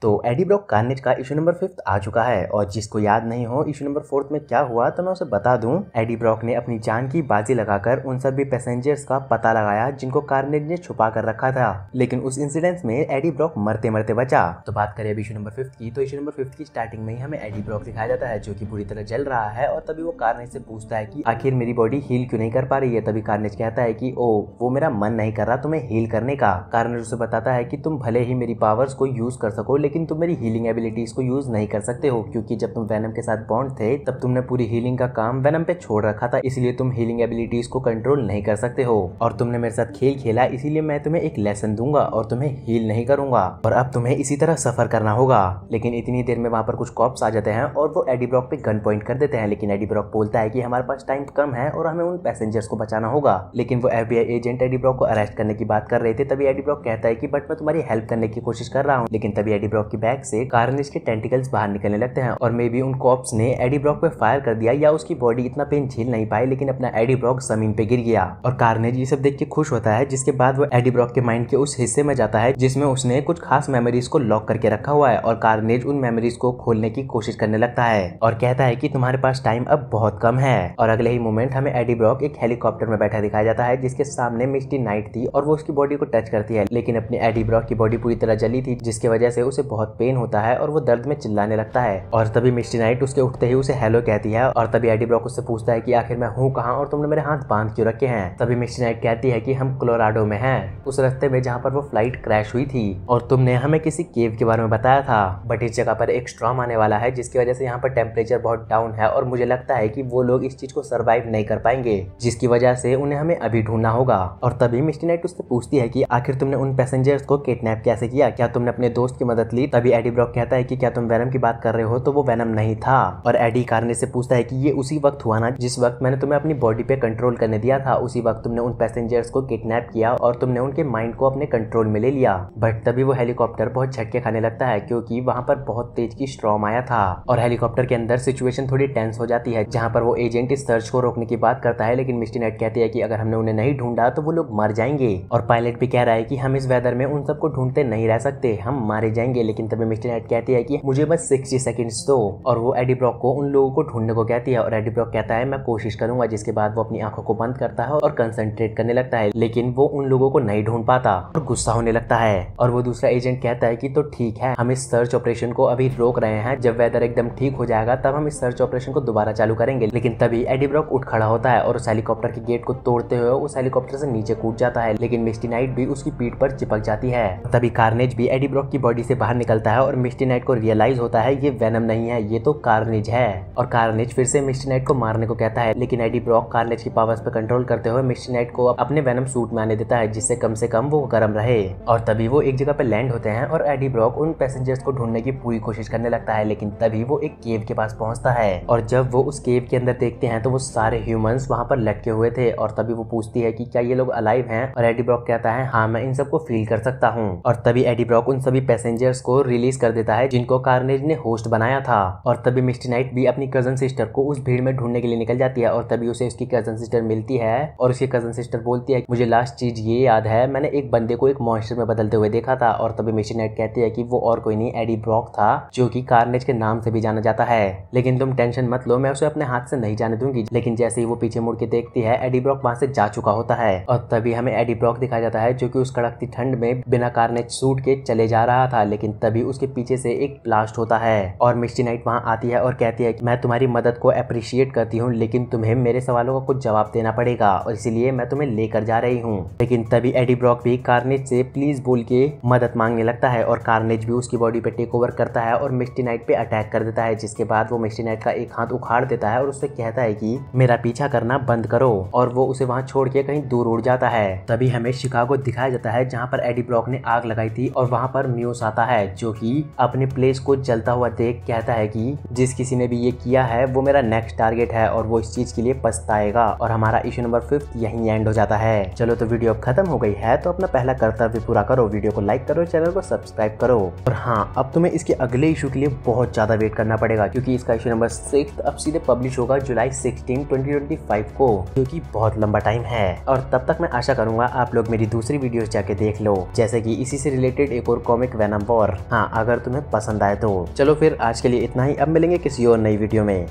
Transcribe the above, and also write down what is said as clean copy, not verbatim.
तो Eddie Brock carnage का issue number 5 आ चुका है और जिसको याद नहीं हो इशू नंबर 4 में क्या हुआ तो मैं उसे बता दूं। एडी ब्रॉक ने अपनी जान की बाजी लगाकर उन सभी पैसेंजर्स का पता लगाया जिनको कार्नेज ने छुपा कर रखा था, लेकिन उस इंसिडेंट में एडी ब्रॉक मरते मरते बचा। तो बात करें अब इशू नंबर 5 की, तो इशू नंबर 5 की स्टार्टिंग में ही हमें एडी ब्रॉक दिखाया जाता है जो कि बुरी तरह जल रहा है और तभी वो कार्नेज से पूछता है कि आखिर मेरी बॉडी हील क्यों नहीं कर पा रही है। तभी कार्नेज कहता है कि ओ वो मेरा मन नहीं कर रहा तुम्हें हील करने का। कार्नेज उसे बताता है कि तुम भले ही मेरी पावर्स को यूज कर सको लेकिन तुम मेरी हीलिंग एबिलिटीज को यूज नहीं कर सकते हो, क्योंकि जब तुम वेनम के साथ बॉन्ड थे तब तुमने पूरी हीलिंग का काम वेनम पे छोड़ रखा था, इसलिए तुम हीलिंग एबिलिटीज को कंट्रोल नहीं कर सकते हो। और तुमने मेरे साथ खेल खेला इसीलिए मैं तुम्हें एक लेसन दूंगा और तुम्हें हील नहीं करूंगा और अब तुम्हें इसी तरह सफर करना होगा। लेकिन इतनी देर में वहां पर कुछ कॉप्स आ जाते हैं और वो एडी ब्रॉक पे गन पॉइंट कर देते हैं, लेकिन एडी ब्रॉक बोलता है कि हमारे पास टाइम कम है और हमें उन पैसेंजर्स को बचाना होगा। लेकिन वो FBI एजेंट एडी ब्रॉक को अरेस्ट करने की बात कर रहे थे। तभी एडी ब्रॉक कहता है कि बट मैं तुम्हारी हेल्प करने की कोशिश कर रहा हूँ। लेकिन तभी एडी ब्रॉक की बैग से कार्नेज के टेंटिकल्स बाहर निकलने लगते हैं और मे बी उन कॉप्स ने एडी ब्रॉक पे फायर कर दिया या उसकी बॉडी इतना पेन झेल नहीं पाई, लेकिन अपना एडी ब्रॉक जमीन पे गिर गया और कार्नेज ये सब देख के खुश होता है। जिसके बाद वो एडी ब्रॉक के माइंड के उस हिस्से में जाता है जिसमें उसने कुछ खास मेमोरीज को लॉक करके रखा हुआ है और कार्नेज उन मेमोरीज को खोलने की कोशिश करने लगता है और कहता है कि तुम्हारे पास टाइम अब बहुत कम है। और अगले ही मोमेंट हमें एडी ब्रॉक एक हेलीकॉप्टर में बैठा दिखाया जाता है जिसके सामने मिस्टी नाइट थी और वो उसकी बॉडी को टच करती है, लेकिन अपनी एडी ब्रॉक की बॉडी पूरी तरह जली थी जिसकी वजह से उसे बहुत पेन होता है और वो दर्द में चिल्लाने लगता है। और तभी मिस्टी नाइट उसके उठते ही उसे हेलो कहती है और तभी एडी ब्रॉक उससे पूछता है कि आखिर मैं हूँ कहाँ और तुमने मेरे हाथ बांध क्यों रखे हैं। तभी मिस्टी नाइट कहती है कि हम कोलोराडो में हैं, उस रास्ते में जहाँ पर वो फ्लाइट क्रैश हुई थी और तुमने हमें किसी केव के बारे में बताया था, बट इस जगह पर एक स्टॉर्म आने वाला है जिसकी वजह से यहाँ पर टेम्परेचर बहुत डाउन है और मुझे लगता है कि वो लोग इस चीज को सर्वाइव नहीं कर पाएंगे, जिसकी वजह से उन्हें हमें अभी ढूंढना होगा। और तभी मिस्टी नाइट उससे पूछती है कि आखिर तुमने उन पैसेंजर्स को किडनैप कैसे किया, क्या तुमने अपने दोस्त की मदद ली। तभी एडी ब्रॉक कहता है कि क्या तुम वेनम की बात कर रहे हो, तो वो वेनम नहीं था। और एडी कार्नेज से पूछता है कि ये उसी वक्त हुआ ना जिस वक्त मैंने तुम्हें अपनी बॉडी पे कंट्रोल करने दिया था, उसी वक्त तुमने उन पैसेंजर्स को किडनैप किया और तुमने उनके माइंड को अपने कंट्रोल में ले लिया। बट तभी वो हेलीकॉप्टर बहुत झटके खाने लगता है क्योंकि वहां पर बहुत तेज की स्टॉर्म आया था और हेलीकॉप्टर के अंदर सिचुएशन थोड़ी टेंस हो जाती है, जहां पर वो एजेंट इस सर्च को रोकने की बात करता है। लेकिन मिस्टी नाइट कहती है कि अगर हमने उन्हें नहीं ढूंढा तो वो लोग मर जाएंगे और पायलट भी कह रहा है कि हम इस वेदर में उन सबको ढूंढते नहीं रह सकते, हम मारे जाएंगे। लेकिन तभी मिस्टी नाइट कहती है कि मुझे बस 60 सेकंड्स दो और वो एडी ब्रॉक को उन लोगों को ढूंढने को कहती है और एडी ब्रॉक कहता है मैं कोशिश करूंगा। जिसके बाद वो अपनी आंखों को बंद करता है और कंसंट्रेट करने लगता है, लेकिन वो उन लोगों को नहीं ढूंढ पाता और गुस्सा होने लगता है। और वो दूसरा एजेंट कहता है कि तो ठीक है, हम इस सर्च ऑपरेशन को अभी रोक रहे हैं, जब वेदर एकदम ठीक हो जाएगा तब हम इस सर्च ऑपरेशन को दोबारा चालू करेंगे। लेकिन तभी एडी ब्रॉक उठ खड़ा होता है और उस हेलीकॉप्टर के गेट को तोड़ते हुए उस हेलीकॉप्टर से नीचे कूद जाता है, लेकिन मिस्टी नाइट भी उसकी पीठ पर चिपक जाती है। तभी कार्नेज भी एडी ब्रॉक की बॉडी से बाहर निकलता है और मिस्टी नाइट को रियलाइज होता है ये वेनम नहीं है, ये तो कार्नेज है। और कार्नेज फिर से मिस्टी नाइट को मारने को कहता है, लेकिन एडी ब्रॉक कार्नेज की पावर्स पे कंट्रोल करते हुए मिस्टी नाइट को अपने वेनम सूट में आने देता है जिससे कम से कम वो गर्म रहे। और तभी वो एक जगह पे लैंड होते हैं और एडी ब्रॉक उन पैसेंजर्स को ढूंढने की पूरी कोशिश करने लगता है, लेकिन तभी वो एक केव के पास पहुंचता है और जब वो उस केव के अंदर देखते हैं तो वो सारे ह्यूमंस वहां पर लटके हुए थे। और तभी वो पूछती है कि क्या ये लोग अलाइव हैं और एडी ब्रॉक कहता है हाँ मैं इन सबको फील कर सकता हूँ। और तभी एडी ब्रॉक उन सभी पैसेंजर्स को रिलीज कर देता है जिनको कार्नेज ने होस्ट बनाया था। और तभी मिस्टी नाइट भी अपनी कजन सिस्टर को उस भीड़ में ढूंढने के लिए निकल जाती है और तभी उसे उसकी कजन सिस्टर मिलती है और उसकी कजन सिस्टर बोलती है मुझे लास्ट चीज ये याद है, मैंने एक बंदे को एक मॉन्स्टर में बदलते हुए देखा था। और तभी मिस्टी नाइट कहती है कि वो और कोई नहीं एडी ब्रॉक था जो कि कार्नेज के नाम से भी जाना जाता है, लेकिन तुम टेंशन मत लो, मैं उसे अपने हाथ से नहीं जाने दूंगी। लेकिन जैसे ही वो पीछे मुड़ के देखती है एडी ब्रॉक वहां से जा चुका होता है और तभी हमें एडी ब्रॉक दिखाया जाता है जो कि उस कड़कती ठंड में बिना कार्नेज सूट के चले जा रहा था, लेकिन तभी उसके पीछे से एक ब्लास्ट होता है और मिस्टी नाइट वहां आती है और कहती है कि मैं तुम्हारी मदद को अप्रिशिएट करती हूँ, लेकिन तुम्हें मेरे सवालों का कुछ जवाब देना पड़ेगा और इसीलिए मैं तुम्हें लेकर जा रही हूँ। लेकिन तभी एडी ब्रॉक भी कार्नेज से प्लीज बोल के मदद मांगने लगता है और कार्नेज भी उसकी बॉडी पे टेक ओवर करता है और मिस्टी नाइट पे अटैक कर देता है, जिसके बाद वो मिस्टी नाइट का एक हाथ उखाड़ देता है और उससे कहता है कि मेरा पीछा करना बंद करो और वो उसे वहां छोड़ के कहीं दूर उड़ जाता है। तभी हमें शिकागो दिखाया जाता है जहां पर एडी ब्रॉक ने आग लगाई थी और वहां पर म्यूस आता है जो कि अपने प्लेस को जलता हुआ देख कहता है कि जिस किसी ने भी ये किया है वो मेरा नेक्स्ट टारगेट है और वो इस चीज के लिए पछताएगा। और हमारा इशू नंबर 5 यहीं एंड हो जाता है। चलो तो वीडियो अब खत्म हो गई है तो अपना पहला कर्तव्य पूरा करो, वीडियो को लाइक करो, चैनल को सब्सक्राइब करो। और हाँ, अब तुम्हें इसके अगले इशू के लिए बहुत ज्यादा वेट करना पड़ेगा क्योंकि इसका इशू नंबर 6 अब सीधे पब्लिश होगा जुलाई 16, 2025 को, जो कि बहुत लंबा टाइम है। और तब तक मैं आशा करूंगा आप लोग मेरी दूसरी वीडियोस जाके देख लो, जैसे कि इसी से रिलेटेड एक और कॉमिक वेनम वॉर। और हाँ, अगर तुम्हें पसंद आए तो। चलो फिर आज के लिए इतना ही, अब मिलेंगे किसी और नई वीडियो में।